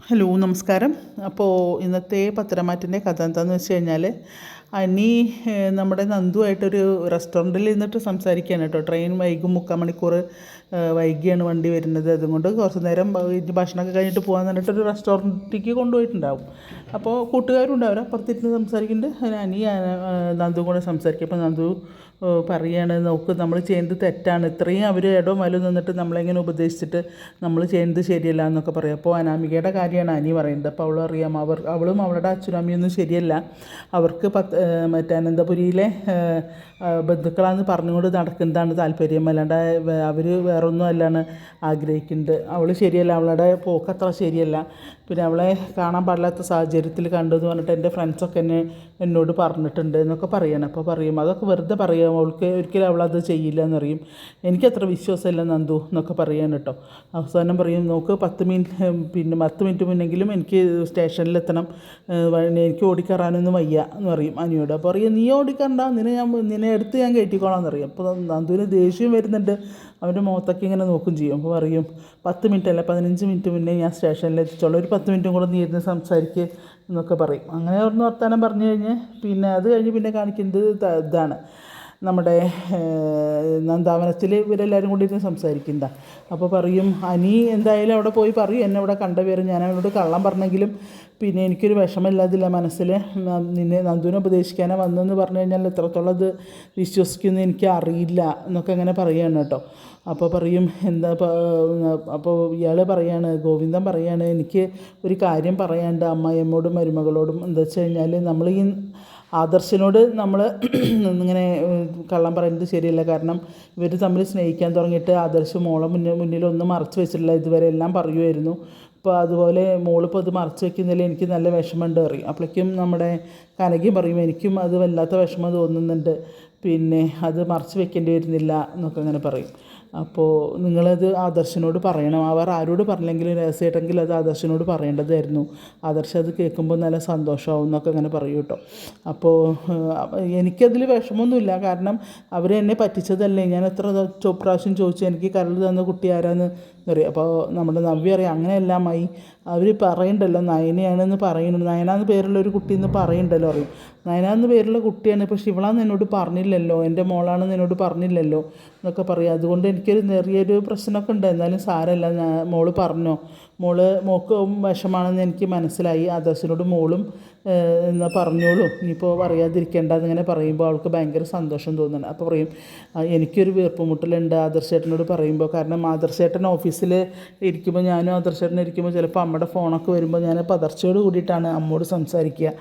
Hello നമസ്കാരം. അപ്പോൾ ഇന്നത്തെ പത്തരമാറ്റിൻ്റെ കഥ എന്താണെന്ന് വെച്ച് കഴിഞ്ഞാൽ അനി നമ്മുടെ നന്ദുവായിട്ടൊരു റെസ്റ്റോറൻറ്റിൽ ഇരുന്നിട്ട് സംസാരിക്കുകയാണ് കേട്ടോ. ട്രെയിൻ വൈകും, 3/4 മണിക്കൂർ വൈകിയാണ് വണ്ടി വരുന്നത്. അതുകൊണ്ട് കുറച്ച് നേരം ഭക്ഷണമൊക്കെ കഴിഞ്ഞിട്ട് പോകാമെന്ന് പറഞ്ഞിട്ടൊരു റെസ്റ്റോറൻറ്റിലേക്ക് കൊണ്ടുപോയിട്ടുണ്ടാവും. അപ്പോൾ കൂട്ടുകാരുണ്ടാവും, അപ്പുറത്തിരുന്ന് സംസാരിക്കുന്നുണ്ട്. അനി നന്ദു കൂടെ സംസാരിക്കും. അപ്പോൾ നന്ദു പറയാണ്, നോക്ക് നമ്മൾ ചെയ്യുന്നത് തെറ്റാണ്, ഇത്രയും അവർ ഇടവും വലും നിന്നിട്ട് നമ്മളെങ്ങനെ ഉപദേശിച്ചിട്ട് നമ്മൾ ചെയ്യുന്നത് ശരിയല്ല എന്നൊക്കെ പറയും. അപ്പോൾ അനാമികയുടെ കാര്യമാണ് അനി പറയുന്നത്. അപ്പോൾ അവളറിയാം അവളും അവളുടെ അച്ഛനും അമ്മയൊന്നും ശരിയല്ല, അവർക്ക് മറ്റേ അനന്തപുരിയിലെ ബന്ധുക്കളാണെന്ന് പറഞ്ഞുകൊണ്ട് നടക്കുന്നതാണ് താല്പര്യം, അല്ലാണ്ട് അവർ വേറൊന്നും അല്ലാണ് ആഗ്രഹിക്കുന്നത്. അവൾ ശരിയല്ല, അവളുടെ പോക്കത്ര ശരിയല്ല. പിന്നെ അവളെ കാണാൻ പാടില്ലാത്ത സാഹചര്യത്തിൽ കണ്ടു എന്ന് പറഞ്ഞിട്ട് എൻ്റെ ഫ്രണ്ട്സൊക്കെ എന്നോട് പറഞ്ഞിട്ടുണ്ട് എന്നൊക്കെ പറയണം. അപ്പോൾ പറയും അതൊക്കെ വെറുതെ പറയും, അവൾക്ക് ഒരിക്കലും അവളത് ചെയ്യില്ല എന്നറിയും. എനിക്കത്ര വിശ്വാസമില്ല നന്ദു എന്നൊക്കെ പറയാൻ കേട്ടോ. അവസാനം പറയും, നോക്ക് 10 മിനിറ്റ് മുന്നെങ്കിലും എനിക്ക് സ്റ്റേഷനിലെത്തണം, എനിക്ക് ഓടിക്കയറാനൊന്നും വയ്യ എന്ന് പറയും അനിയോട്. അപ്പോൾ പറയും, നീ ഓടിക്കണ്ട, നിന്നെ എടുത്ത് ഞാൻ കയറ്റിക്കോളാം എന്നറിയാം. അപ്പോൾ നന്ദുവിന് ദേഷ്യം വരുന്നുണ്ട്, അവൻ്റെ മുഖത്തൊക്കെ ഇങ്ങനെ നോക്കും ചെയ്യും. അപ്പോൾ പറയും 10 മിനിറ്റ് അല്ല 15 മിനിറ്റ് മുന്നേ ഞാൻ സ്റ്റേഷനിൽ എത്തിച്ചോളാം, ഒരു 10 മിനിറ്റും കൂടെ നീ ഇരുന്ന് സംസാരിക്കുക എന്നൊക്കെ പറയും. അങ്ങനെ ഒന്ന് വർത്താനം പറഞ്ഞു കഴിഞ്ഞ് പിന്നെ അത് കഴിഞ്ഞ് പിന്നെ കാണിക്കുന്നത് ഇതാണ് നമ്മുടെ നന്ദാവനത്തിൽ ഇവരെല്ലാവരും കൂടി ഇരുന്ന് സംസാരിക്കുന്നതാണ്. അപ്പോൾ പറയും, അനി എന്തായാലും അവിടെ പോയി പറയും എന്നെ ഇവിടെ കണ്ട പേരും, ഞാൻ അവനോട് കള്ളം പറഞ്ഞെങ്കിലും പിന്നെ എനിക്കൊരു വിഷമമില്ലാതില്ല മനസ്സിൽ, നിന്നെ നന്ദുവിനെ ഉപദേശിക്കാനേ വന്നെന്ന് പറഞ്ഞു കഴിഞ്ഞാൽ എത്രത്തോളം അത് വിശ്വസിക്കുമെന്ന് എനിക്ക് അറിയില്ല എന്നൊക്കെ അങ്ങനെ പറയുകയാണ് കേട്ടോ. അപ്പോൾ പറയും എന്താ, അപ്പോൾ ഇയാൾ പറയാണ്, ഗോവിന്ദൻ പറയാണ്, എനിക്ക് ഒരു കാര്യം പറയാനുണ്ട് അമ്മായിയമ്മോടും മരുമകളോടും. എന്താ വെച്ച് കഴിഞ്ഞാൽ നമ്മൾ ഈ ആദർശിനോട് നമ്മൾ ഇങ്ങനെ കള്ളം പറയുന്നത് ശരിയല്ല. കാരണം ഇവർ തമ്മിൽ സ്നേഹിക്കാൻ തുടങ്ങിയിട്ട് ആദർശ് മോളെ മുന്നിലൊന്നും മറച്ചു വെച്ചിട്ടില്ല, ഇതുവരെ എല്ലാം പറയുമായിരുന്നു. അപ്പോൾ അതുപോലെ മോളിപ്പോൾ അത് മറച്ചു വയ്ക്കുന്നതിൽ എനിക്ക് നല്ല വിഷമമുണ്ട് അറിയും. അപ്പോഴേക്കും നമ്മുടെ കനകയും പറയും, എനിക്കും അത് വല്ലാത്ത വിഷമം തോന്നുന്നുണ്ട്, പിന്നെ അത് മറച്ചു വെക്കേണ്ടി വരുന്നില്ല എന്നൊക്കെ അങ്ങനെ പറയും. അപ്പോൾ നിങ്ങളത് ആദർശിനോട് പറയണം, അവർ ആരോട് പറഞ്ഞില്ലെങ്കിലും രഹസ്യമായിട്ടെങ്കിൽ അത് ആദർശിനോട് പറയേണ്ടതായിരുന്നു, ആദർശ് അത് കേൾക്കുമ്പോൾ നല്ല സന്തോഷമാവും എന്നൊക്കെ അങ്ങനെ പറയും കേട്ടോ. അപ്പോൾ എനിക്കതിൽ വിഷമമൊന്നുമില്ല, കാരണം അവർ എന്നെ പറ്റിച്ചതല്ലേ, ഞാൻ എത്ര പ്രാവശ്യം ചോദിച്ചു എനിക്ക് കരൾ തന്ന കുട്ടി ആരാന്ന് പറയും. അപ്പോൾ നമ്മുടെ നവ്യ അറിയാം, അങ്ങനെയല്ല അമ്മായി, അവർ പറയണ്ടല്ലോ നയനയാണെന്ന് പറയുന്നുണ്ട്, നയന എന്ന് പേരുള്ള ഒരു കുട്ടി എന്ന് പറയുന്നുണ്ടല്ലോ അറിയും. നയന എന്ന് പേരുള്ള കുട്ടിയാണ്, പക്ഷെ ഇവളാന്ന് എന്നോട് പറഞ്ഞില്ലല്ലോ, എൻ്റെ മോളാണെന്ന് എന്നോട് പറഞ്ഞില്ലല്ലോ എന്നൊക്കെ പറയും. അതുകൊണ്ട് എനിക്കൊരു ചെറിയൊരു പ്രശ്നമൊക്കെ ഉണ്ട്, എന്നാലും സാരമില്ല, മോള് പറഞ്ഞോ, മോൾക്ക് വിഷമാണെന്ന് എനിക്ക് മനസ്സിലായി, ആദർശിനോട് മോളും എന്നാൽ പറഞ്ഞോളൂ, ഇനിയിപ്പോൾ പറയാതിരിക്കേണ്ട എന്നിങ്ങനെ പറയുമ്പോൾ അവൾക്ക് ഭയങ്കര സന്തോഷം തോന്നുന്നുണ്ട്. അപ്പോൾ പറയും, എനിക്കൊരു വീർപ്പുമുട്ടലുണ്ട് ആദർശേട്ടനോട് പറയുമ്പോൾ, കാരണം ആദർശേട്ടൻ ഓഫീസിൽ ഇരിക്കുമ്പോൾ ഞാനും ആദർശേട്ടൻ ഇരിക്കുമ്പോൾ ചിലപ്പോൾ അമ്മയുടെ ഫോണൊക്കെ വരുമ്പോൾ ഞാൻ പതർച്ചയോട് കൂടിയിട്ടാണ് അമ്മോട് സംസാരിക്കുക,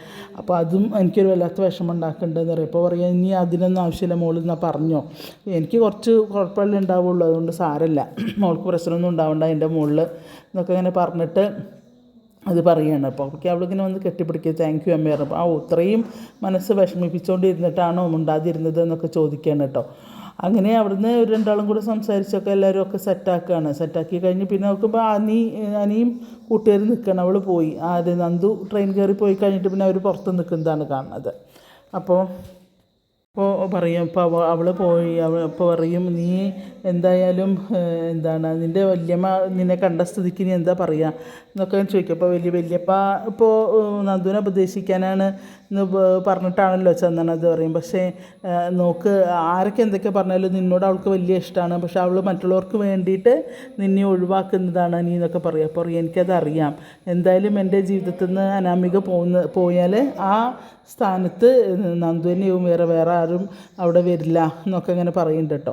അപ്പോൾ അതും എനിക്കൊരു വല്ലാത്ത വിഷമം ഉണ്ടാക്കുന്നുണ്ടെന്ന് പറയും. അപ്പോൾ പറയാം, ഇനി അതിനൊന്നും ആവശ്യമില്ല, മോൾ എന്നാൽ പറഞ്ഞോ, എനിക്ക് കുറച്ച് കുഴപ്പമല്ലേ ഉണ്ടാവുള്ളൂ, അതുകൊണ്ട് സാരമില്ല, മോൾക്ക് പ്രശ്നമൊന്നും ഉണ്ടാവണ്ട എൻ്റെ മുകളിൽ എന്നൊക്കെ ഇങ്ങനെ പറഞ്ഞിട്ട് അത് പറയുകയാണ്. അപ്പോൾ അവൾക്ക് അവളിങ്ങനെ വന്ന് കെട്ടിപ്പിടിക്കുക, താങ്ക് യു അമ്മ പറഞ്ഞപ്പോൾ, ഇത്രയും മനസ്സ് വിഷമിപ്പിച്ചുകൊണ്ടിരുന്നിട്ടാണോ ഉണ്ടാതിരുന്നത് എന്നൊക്കെ ചോദിക്കുകയാണ് കേട്ടോ. അങ്ങനെ അവിടുന്ന് ഒരു രണ്ടാളും കൂടെ സംസാരിച്ചൊക്കെ എല്ലാവരും ഒക്കെ സെറ്റാക്കി കഴിഞ്ഞ് പിന്നെ നോക്കുമ്പോൾ അനിയും കൂട്ടുകാരും നിൽക്കണം. അവൾ പോയി, നന്ദു ട്രെയിൻ കയറി പോയി കഴിഞ്ഞിട്ട് പിന്നെ അവർ പുറത്ത് നിൽക്കുന്നതാണ് കാണുന്നത്. അപ്പോൾ പറയും, ഇപ്പോൾ അവൾ പോയി, അപ്പോൾ പറയും, നീ എന്തായാലും എന്താണ് നിൻ്റെ വല്യമ്മ നിന്നെ കണ്ട സ്ഥിതിക്ക് നീ എന്താ പറയുക എന്നൊക്കെ ചോദിക്കും. അപ്പോൾ വല്യപ്പ ഇപ്പോൾ നന്ദുവിനെ ഉപദേശിക്കാനാണ് എന്ന് പറഞ്ഞിട്ടാണല്ലോ ചെന്നണത് പറയും. പക്ഷേ നോക്ക്, ആരൊക്കെ എന്തൊക്കെ പറഞ്ഞാലും നിന്നോട് അവൾക്ക് വലിയ ഇഷ്ടമാണ്, പക്ഷെ അവൾ മറ്റുള്ളവർക്ക് വേണ്ടിയിട്ട് നിന്നെ ഒഴിവാക്കുന്നതാണ് നീ എന്നൊക്കെ പറയും. അപ്പോൾ എനിക്കതറിയാം, എന്തായാലും എൻ്റെ ജീവിതത്തിൽ നിന്ന് അനാമിക പോയാൽ ആ സ്ഥാനത്ത് നന്ദുവിനെയും വേറെ ആരും അവിടെ വരില്ല എന്നൊക്കെ ഇങ്ങനെ പറയുന്നുണ്ട് കേട്ടോ.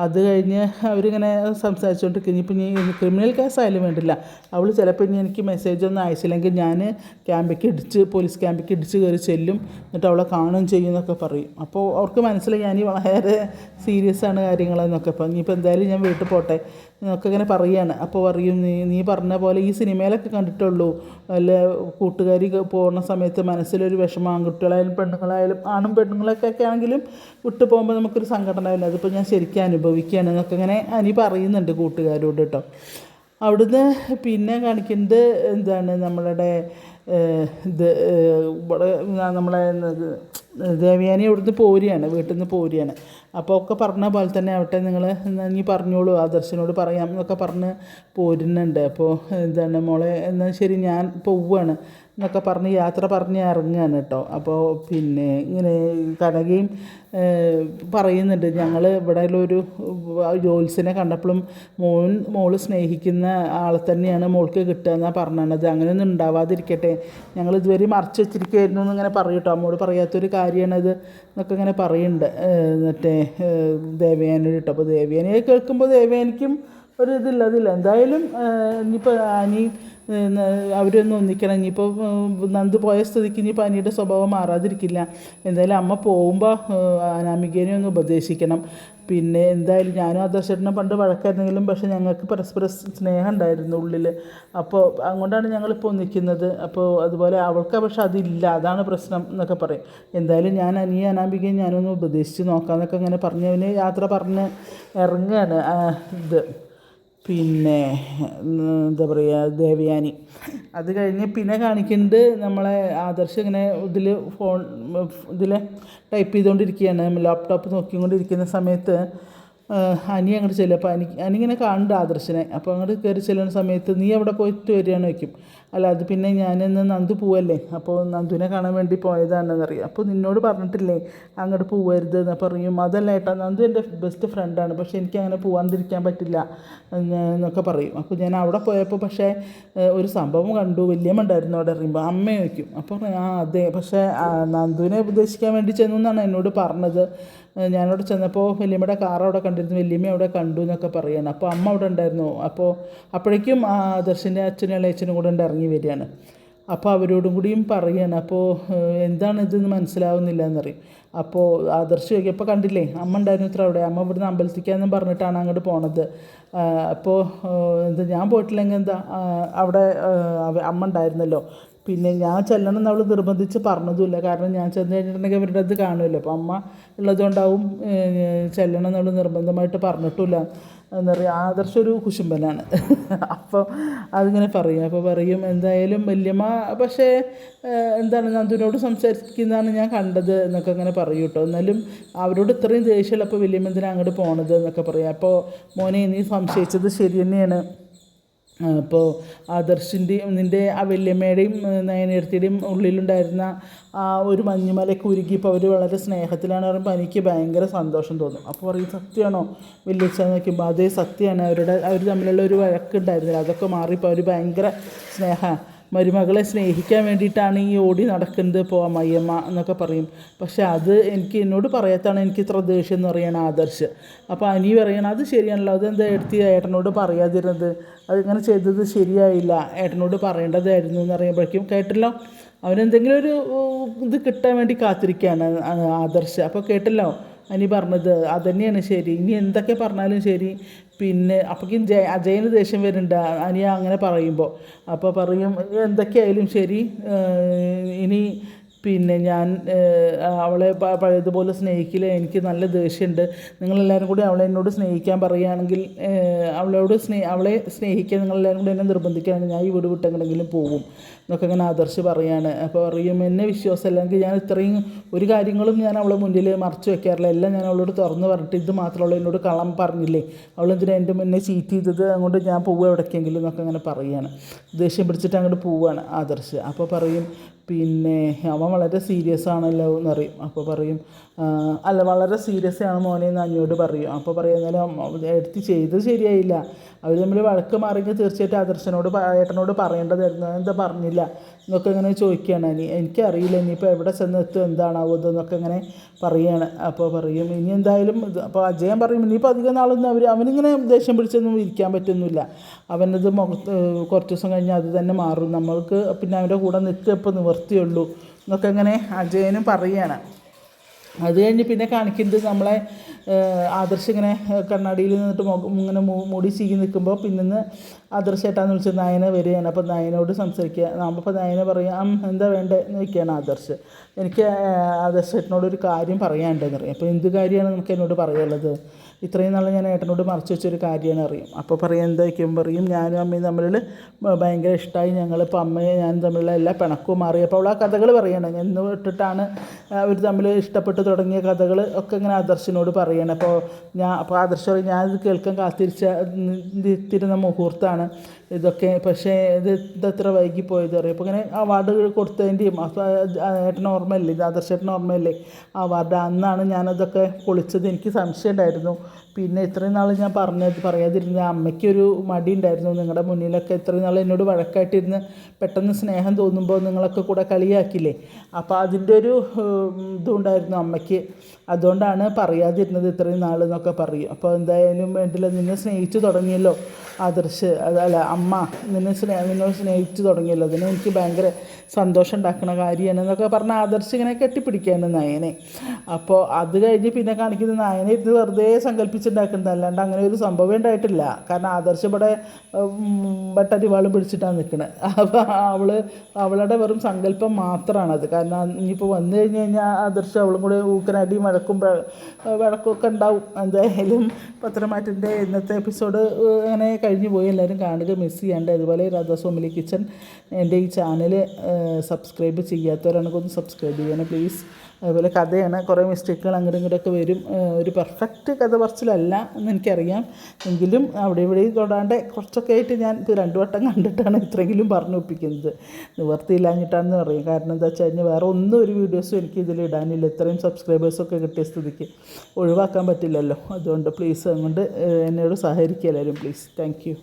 അത് കഴിഞ്ഞ് അവരിങ്ങനെ സംസാരിച്ചുകൊണ്ടിരിക്കും. ഇനിയിപ്പോൾ ഇനി ക്രിമിനൽ കേസായാലും വേണ്ടില്ല, അവൾ ചിലപ്പോൾ ഇനി എനിക്ക് മെസ്സേജൊന്നും അയച്ചില്ലെങ്കിൽ ഞാൻ പോലീസ് ക്യാമ്പിലേക്ക് ഇടിച്ച് കയറി ചെല്ലും, എന്നിട്ട് അവളെ കാണുകയും ചെയ്യും എന്നൊക്കെ പറയും. അപ്പോൾ അവർക്ക് മനസ്സിലായി ഞാൻ വളരെ സീരിയസ് ആണ് കാര്യങ്ങളെന്നൊക്കെ. അപ്പോൾ ഇനിയിപ്പോൾ എന്തായാലും ഞാൻ വീട്ടിൽ പോട്ടെ എന്നൊക്കെ ഇങ്ങനെ പറയുകയാണ്. അപ്പോൾ പറയും, നീ പറഞ്ഞ പോലെ ഈ സിനിമയിലൊക്കെ കണ്ടിട്ടുള്ളൂ, അല്ല കൂട്ടുകാരി പോകുന്ന സമയത്ത് മനസ്സിലൊരു വിഷമം, ആൺകുട്ടികളായാലും പെണ്ണുങ്ങളായാലും ആണും പെണ്ണുങ്ങളൊക്കെ ആണെങ്കിലും വിട്ടു പോകുമ്പോൾ നമുക്കൊരു സംഘടനയില്ല, അതിപ്പോൾ ഞാൻ ശരിക്കും അനുഭവിക്കുകയാണ് എന്നൊക്കെ ഇങ്ങനെ അനി പറയുന്നുണ്ട് കൂട്ടുകാരോട് കേട്ടോ. അവിടുന്ന് പിന്നെ കാണിക്കുന്നത് എന്താണ്, നമ്മളുടെ ഇവിടെ നമ്മളെ ദേവയാനി അവിടുന്ന് പോരുകയാണ്, വീട്ടിൽ നിന്ന് പോരുകയാണ്. അപ്പോൾ ഒക്കെ പറഞ്ഞ പോലെ തന്നെ ആവട്ടെ, നിങ്ങൾ നീ പറഞ്ഞോളൂ, ആദർശനോട് പറയാം എന്നൊക്കെ പറഞ്ഞ് പോരുന്നുണ്ട്. അപ്പോൾ എന്താണ് മോളെ, എന്നാൽ ശരി ഞാൻ പോവുകയാണ് എന്നൊക്കെ പറഞ്ഞ് യാത്ര പറഞ്ഞ് ഇറങ്ങുകയാണ് കേട്ടോ. അപ്പോൾ പിന്നെ ഇങ്ങനെ കനകയും പറയുന്നുണ്ട്, ഞങ്ങൾ ഇവിടെ ഒരു ജോത്സ്യനെ കണ്ടപ്പോഴും മോള് സ്നേഹിക്കുന്ന ആളെ തന്നെയാണ് മോൾക്ക് കിട്ടുക എന്നാണ് പറഞ്ഞത്. അങ്ങനെയൊന്നും ഉണ്ടാവാതിരിക്കട്ടെ, ഞങ്ങൾ ഇതുവരെ മറച്ചു വെച്ചിരിക്കുകയായിരുന്നു എന്നിങ്ങനെ പറയും കേട്ടോ. അമ്മോട് പറയാത്തൊരു കാര്യമാണത് എന്നൊക്കെ ഇങ്ങനെ പറയുന്നുണ്ട് മറ്റേ ദേവയാനോട് കേട്ടോ. അപ്പോൾ ദേവയാനിയെ കേൾക്കുമ്പോൾ ദേവയാനിക്കും ഒരു ഇതില്ല എന്തായാലും ഇനിയിപ്പോൾ അനി അവരൊന്നും ഒന്നിക്കണം. ഇനിയിപ്പോൾ നന്ദു പോയ സ്ഥിതിക്ക് ഇനിയിപ്പോൾ അനിയുടെ സ്വഭാവം മാറാതിരിക്കില്ല. എന്തായാലും അമ്മ പോകുമ്പോൾ അനാമികേനെ ഒന്ന് ഉപദേശിക്കണം. പിന്നെ എന്തായാലും ഞാനും ആദർശേട്ടനെ പണ്ട് വഴക്കായിരുന്നെങ്കിലും പക്ഷേ ഞങ്ങൾക്ക് പരസ്പര സ്നേഹം ഉണ്ടായിരുന്നു ഉള്ളിൽ. അപ്പോൾ അതുകൊണ്ടാണ് ഞങ്ങളിപ്പോൾ ഒന്നിക്കുന്നത്. അപ്പോൾ അതുപോലെ അവൾക്ക് പക്ഷെ അതില്ല, അതാണ് പ്രശ്നം എന്നൊക്കെ പറയും. എന്തായാലും ഞാൻ അനാമികയും ഞാനൊന്ന് ഉപദേശിച്ച് നോക്കാമെന്നൊക്കെ അങ്ങനെ പറഞ്ഞ് അവന് യാത്ര പറഞ്ഞ് ഇറങ്ങുകയാണ് ഇത് പിന്നെ എന്താ പറയുക ദേവയാനി. അത് കഴിഞ്ഞ് പിന്നെ കാണിക്കുന്നുണ്ട് നമ്മളെ ആദർശ് ഇങ്ങനെ ഇതിൽ ടൈപ്പ് ചെയ്തുകൊണ്ടിരിക്കുകയാണ്, ലാപ്ടോപ്പ് നോക്കിക്കൊണ്ടിരിക്കുന്ന സമയത്ത് അനി അങ്ങോട്ട് ചെല്ലും. അപ്പോൾ അനിങ്ങനെ കാണുന്നുണ്ട് ആദർശനെ. അപ്പോൾ അങ്ങോട്ട് കയറി ചെല്ലുന്ന സമയത്ത് നീ അവിടെ പോയിട്ട് വരികയാണെന്ന് വയ്ക്കും. അല്ല, അത് പിന്നെ ഞാനിന്ന് നന്ദു പോവല്ലേ, അപ്പോൾ നന്ദുവിനെ കാണാൻ വേണ്ടി പോയതാണെന്നറിയാം. അപ്പോൾ നിന്നോട് പറഞ്ഞിട്ടില്ലേ അങ്ങോട്ട് പോവരുത് എന്ന് പറയും. അതല്ല ഏട്ടാ, നന്ദു എൻ്റെ ബെസ്റ്റ് ഫ്രണ്ടാണ്, പക്ഷേ എനിക്ക് അങ്ങനെ പോകാതിരിക്കാൻ പറ്റില്ല എന്നൊക്കെ പറയും. അപ്പോൾ ഞാൻ അവിടെ പോയപ്പോൾ പക്ഷേ ഒരു സംഭവം കണ്ടു, വല്യമ്മ ഉണ്ടായിരുന്നു അവിടെ അറിയുമ്പോൾ അമ്മയെ വയ്ക്കും. അപ്പോൾ അതെ, പക്ഷേ നന്ദുവിനെ ഉപദേശിക്കാൻ വേണ്ടി ചെന്നു എന്നാണ് എന്നോട് പറഞ്ഞത്. ഞാനവിടെ ചെന്നപ്പോൾ വല്യമ്മയുടെ കാർ അവിടെ കണ്ടിരുന്നു, വല്യമ്മ അവിടെ കണ്ടു എന്നൊക്കെ പറയുകയാണ്. അപ്പോൾ അമ്മ അവിടെ ഉണ്ടായിരുന്നു. അപ്പോഴേക്കും ആദർശിൻ്റെ അച്ഛനും ഇളയച്ചനും കൂടെ ഇറങ്ങി വരികയാണ്. അപ്പോൾ അവരോടും കൂടിയും പറയുകയാണ്. അപ്പോൾ എന്താണ് ഇതെന്ന് മനസ്സിലാവുന്നില്ല എന്നറിയും. അപ്പോൾ ആദർശ് ചോദിക്കും, കണ്ടില്ലേ അമ്മ ഉണ്ടായിരുന്നു ഇത്ര അവിടെ, അമ്മ ഇവിടുന്ന് അമ്പലത്തിക്കാന്നും പറഞ്ഞിട്ടാണ് അങ്ങോട്ട് പോണത്. അപ്പോൾ ഞാൻ പോയിട്ടില്ലെങ്കിൽ എന്താ, അവിടെ അമ്മ ഉണ്ടായിരുന്നല്ലോ, പിന്നെ ഞാൻ ചെല്ലണം എന്ന് അവൾ നിർബന്ധിച്ച് പറഞ്ഞതുമില്ല. കാരണം ഞാൻ ചെന്ന് കഴിഞ്ഞിട്ടുണ്ടെങ്കിൽ അവരുടെ അത് കാണുമല്ലോ. അപ്പോൾ അമ്മ ഉള്ളതുകൊണ്ടാവും ചെല്ലണം എന്നവൾ നിർബന്ധമായിട്ട് പറഞ്ഞിട്ടില്ല എന്നറിയാം. ആദർശം ഒരു കുശുമ്പനാണ്. അപ്പോൾ അതിങ്ങനെ പറയും. അപ്പോൾ പറയും എന്തായാലും വല്യമ്മ പക്ഷേ എന്താണ് നന്ദുവിനോട് സംസാരിക്കുന്നതാണ് ഞാൻ കണ്ടത് എന്നൊക്കെ അങ്ങനെ പറയും കേട്ടോ. എന്നാലും അവരോട് ഇത്രയും ദേഷ്യമുള്ളപ്പോൾ വല്യമ്മ എന്തിനാണ് അങ്ങോട്ട് പോണത് എന്നൊക്കെ പറയും. അപ്പോൾ മോനെ നീ സംശയിച്ചത് ശരി തന്നെയാണ്. അപ്പോൾ ആദർശിൻ്റെയും നിൻ്റെ ആ വല്യമ്മയുടെയും നയനേടത്തിയുടെയും ഉള്ളിലുണ്ടായിരുന്ന ആ ഒരു മഞ്ഞുമലയൊക്കെ ഉരുകിയപ്പോൾ അവർ വളരെ സ്നേഹത്തിലാണ് പറയുമ്പോൾ എനിക്ക് ഭയങ്കര സന്തോഷം തോന്നും. അപ്പോൾ പറയും സത്യമാണോ വലിയച്ഛ നോക്കുമ്പോൾ അതേ സത്യമാണ്. അവർ തമ്മിലുള്ള ഒരു വഴക്കുണ്ടായിരുന്നില്ല, അതൊക്കെ മാറിയപ്പോൾ അവർ ഭയങ്കര സ്നേഹമാണ്. മരുമകളെ സ്നേഹിക്കാൻ വേണ്ടിയിട്ടാണ് ഈ ഓടി നടക്കുന്നത് ഇപ്പോൾ അമ്മയമ്മ എന്നൊക്കെ പറയും. പക്ഷെ അത് എന്നോട് പറയാത്താണ് എനിക്ക് ഇത്ര ദേഷ്യം എന്ന് പറയണം ആദർശ്. അപ്പോൾ അനി പറയണം അത് ശരിയാണല്ലോ, അതെന്താ എടുത്തി ഏട്ടനോട് പറയാതിരുന്നത്, അതിങ്ങനെ ചെയ്തത് ശരിയായില്ല, ഏട്ടനോട് പറയേണ്ടതായിരുന്നു എന്ന് പറയുമ്പോഴേക്കും കേട്ടല്ലോ അവനെന്തെങ്കിലും ഒരു ഇത് കിട്ടാൻ വേണ്ടി കാത്തിരിക്കുകയാണ് ആദർശ്. അപ്പോൾ കേട്ടല്ലോ അനി പറഞ്ഞത് അതുതന്നെയാണ് ശരി, ഇനി എന്തൊക്കെ പറഞ്ഞാലും ശരി. പിന്നെ അപ്പോഴേക്കും അജയന് ദേഷ്യം വരുന്നുണ്ട് അനിയ അങ്ങനെ പറയുമ്പോൾ. അപ്പോൾ പറയും എന്തൊക്കെയായാലും ശരി, ഇനി പിന്നെ ഞാൻ അവളെ പഴയതുപോലെ സ്നേഹിക്കില്ല, എനിക്ക് നല്ല ദേഷ്യമുണ്ട്. നിങ്ങളെല്ലാവരും കൂടി അവളെ എന്നോട് സ്നേഹിക്കാൻ പറയുകയാണെങ്കിൽ അവളെ സ്നേഹിക്കാൻ നിങ്ങളെല്ലാവരും കൂടി എന്നെ നിർബന്ധിക്കുകയാണെങ്കിൽ ഞാൻ ഈ വീട് വിട്ടെങ്കിലെങ്കിലും പോകും എന്നൊക്കെ അങ്ങനെ ആദർശ് പറയാണ്. അപ്പോൾ പറയും എന്നെ വിശ്വാസമല്ലെങ്കിൽ ഞാൻ ഇത്രയും ഒരു കാര്യങ്ങളും ഞാൻ അവളെ മുന്നിൽ മറച്ചു വെക്കാറില്ല, എല്ലാം ഞാൻ അവളോട് തുറന്ന് പറഞ്ഞിട്ട് ഇത് മാത്രമുള്ള എന്നോട് കള്ളം പറഞ്ഞില്ലേ, അവളെന്തിനാ എൻ്റെ മുന്നേ ചീറ്റ് ചെയ്തത്, അങ്ങോട്ട് ഞാൻ പോവുക എവിടേക്കെങ്കിലും എന്നൊക്കെ അങ്ങനെ പറയുകയാണ്. ദേഷ്യം പിടിച്ചിട്ട് അങ്ങോട്ട് പോവുകയാണ് ആദർശ്. അപ്പോൾ പറയും പിന്നെ അവൻ വളരെ സീരിയസ് ആണല്ലോ എന്നറിയും. അപ്പോൾ പറയും അല്ല വളരെ സീരിയസ് ആണ് മോനെ എന്ന് അനിയോട് പറയും. അപ്പോൾ പറയും എന്നാലും എടുത്ത് ചെയ്തത് ശരിയായില്ല, അവർ തമ്മിൽ വഴക്ക് മാറിയെങ്കിൽ തീർച്ചയായിട്ടും ആദർശനോട് ഏട്ടനോട് പറയേണ്ടതായിരുന്നു, എന്താ പറഞ്ഞില്ല എന്നൊക്കെ ഇങ്ങനെ ചോദിക്കുകയാണ് അനി. എനിക്കറിയില്ല ഇനിയിപ്പോൾ എവിടെ ചെന്നെത്തും എന്താണാവോ ഇതെന്നൊക്കെ ഇങ്ങനെ പറയുകയാണ്. അപ്പോൾ പറയും ഇനി എന്തായാലും അപ്പോൾ അജയൻ പറയും ഇനിയിപ്പോൾ അധികം നാളൊന്നും അവനിങ്ങനെ ദേഷ്യം പിടിച്ചൊന്നും ഇരിക്കാൻ പറ്റുന്നില്ല, അവനത് കുറച്ച് ദിവസം കഴിഞ്ഞാൽ അത് തന്നെ മാറും, നമ്മൾക്ക് പിന്നെ അവൻ്റെ കൂടെ നിൽക്കുക ഇപ്പോൾ നിവർത്തിയുള്ളൂ എന്നൊക്കെ ഇങ്ങനെ അജയനും പറയുകയാണ്. അത് കഴിഞ്ഞ് പിന്നെ കാണിക്കുന്നത് നമ്മളെ ആദർശ് ഇങ്ങനെ കണ്ണാടിയിൽ നിന്നിട്ട് ഇങ്ങനെ മുടി ചീകി നിൽക്കുമ്പോൾ പിന്നെന്ന് ആദർശേട്ടാന്ന് വിളിച്ച് നയന വരികയാണ്. അപ്പോൾ നയനോട് സംസാരിക്കുക. അപ്പോൾ നയന പറയാം എന്താ വേണ്ടത് എന്ന് ചോദിക്കുകയാണ് ആദർശ്. എനിക്ക് ആദർശേട്ടനോടൊരു കാര്യം പറയാനുണ്ടെന്ന് പറയും. അപ്പോൾ എന്ത് കാര്യമാണ് നമുക്ക് എന്നോട് പറയാനുള്ളത് ഇത്രയും നാൾ ഞാൻ ഏട്ടനോട് മറച്ചു വെച്ചൊരു കാര്യമാണ് അറിയും. അപ്പോൾ പറയും എന്തായിരിക്കും പറയും ഞാനും അമ്മയും തമ്മിൽ ഭയങ്കര ഇഷ്ടമായി, ഞങ്ങളിപ്പോൾ അമ്മയും ഞാനും തമ്മിലുള്ള എല്ലാ പിണക്കവും മാറിയപ്പോൾ അവൾ ആ കഥകൾ പറയണം എന്ന് തൊട്ടിട്ടാണ് അവർ തമ്മിൽ ഇഷ്ടപ്പെട്ട് തുടങ്ങിയ കഥകൾ ഒക്കെ ഇങ്ങനെ ആദർശിനോട് പറയണം. അപ്പോൾ ആദർശ് പറയും ഞാനിത് കേൾക്കാൻ കാത്തിരുന്ന മുഹൂർത്തമാണ് ഇതൊക്കെ, പക്ഷേ ഇതെത്ര വൈകിപ്പോയത് പറയും. അപ്പോൾ ഇങ്ങനെ അവാർഡ് കൊടുത്തതിൻ്റെയും അപ്പോൾ ഏട്ടന് ഓർമ്മയില്ലേ, ഇത് ആദർശേട്ടന് ഓർമ്മയില്ലേ അവാർഡ്, അന്നാണ് ഞാനതൊക്കെ പൊളിച്ചത്. എനിക്ക് സംശയം ഉണ്ടായിരുന്നു. പിന്നെ ഇത്രയും നാൾ ഞാൻ പറയാതിരുന്ന അമ്മയ്ക്കൊരു മടി ഉണ്ടായിരുന്നു നിങ്ങളുടെ മുന്നിലൊക്കെ. ഇത്രയും നാൾ എന്നോട് വഴക്കായിട്ടിരുന്ന് പെട്ടെന്ന് സ്നേഹം തോന്നുമ്പോൾ നിങ്ങളൊക്കെ കൂടെ കളിയാക്കില്ലേ, അപ്പോൾ അതിൻ്റെ ഒരു ഇതുണ്ടായിരുന്നു അമ്മയ്ക്ക്. അതുകൊണ്ടാണ് പറയാതിരുന്നത് ഇത്രയും നാൾ എന്നൊക്കെ പറയും. അപ്പോൾ എന്തായാലും വേണ്ടില്ല, നിന്നെ സ്നേഹിച്ച് തുടങ്ങിയല്ലോ ആദർശ്, അതല്ല അമ്മ നിന്നോട് സ്നേഹിച്ച് തുടങ്ങിയല്ലോ, അതിന് എനിക്ക് ഭയങ്കര സന്തോഷം ഉണ്ടാക്കുന്ന കാര്യമാണ് എന്നൊക്കെ പറഞ്ഞാൽ ആദർശ് ഇങ്ങനെ കെട്ടിപ്പിടിക്കുകയാണ് നയനെ. അപ്പോൾ അത് കഴിഞ്ഞ് പിന്നെ കാണിക്കുന്ന നയനെ ഇരുന്ന് വെറുതെ സങ്കല്പിച്ചുണ്ടാക്കുന്നത്, അല്ലാണ്ട് അങ്ങനെ ഒരു സംഭവം ഉണ്ടായിട്ടില്ല. കാരണം ആദർശ് ഇവിടെ ബട്ടരിവാളും പിടിച്ചിട്ടാണ് നിൽക്കുന്നത്. അപ്പോൾ അവളുടെ വെറും സങ്കല്പം മാത്രമാണത്. കാരണം ഇനിയിപ്പോൾ വന്നു കഴിഞ്ഞാൽ ആദർശ് അവളും കൂടെ ഊക്കനടിയും വഴക്കൊക്കെ ഉണ്ടാവും. എന്തായാലും പത്രമാറ്റിൻ്റെ ഇന്നത്തെ എപ്പിസോഡ് അങ്ങനെ കഴിഞ്ഞു പോയി. എല്ലാവരും കാണുക, മിസ് ചെയ്യാണ്ട്. അതുപോലെ രാധാസ് ഫാമിലി കിച്ചൺ എൻ്റെ ഈ ചാനൽ സബ്സ്ക്രൈബ് ചെയ്യാത്തവരാണെങ്കിൽ ഒന്ന് സബ്സ്ക്രൈബ് ചെയ്യണം പ്ലീസ്. അതുപോലെ കഥയാണ്, കുറേ മിസ്റ്റേക്കുകൾ അങ്ങോട്ടും ഇങ്ങോട്ടൊക്കെ വരും. ഒരു പെർഫെക്റ്റ് കഥ പറച്ചിലല്ല എന്നെനിക്കറിയാം, എങ്കിലും അവിടെ ഇവിടെ തൊടാണ്ട് കുറച്ചൊക്കെ ആയിട്ട് ഞാൻ ഇത് 2 വട്ടം കണ്ടിട്ടാണ് ഇത്രയെങ്കിലും പറഞ്ഞു ഒപ്പിക്കുന്നത്. നിവർത്തിയില്ലാഞ്ഞിട്ടാണെന്ന് പറയും. കാരണം എന്താ വെച്ച് കഴിഞ്ഞാൽ വേറെ ഒന്നും ഒരു വീഡിയോസും എനിക്ക് ഇതിൽ ഇടാനില്ല. ഇത്രയും സബ്സ്ക്രൈബേഴ്സൊക്കെ കിട്ടിയ സ്ഥിതിക്ക് ഒഴിവാക്കാൻ പറ്റില്ലല്ലോ. അതുകൊണ്ട് പ്ലീസ് അതുകൊണ്ട് എന്നോട് സഹകരിക്കുക എല്ലാവരും പ്ലീസ്. Thank you.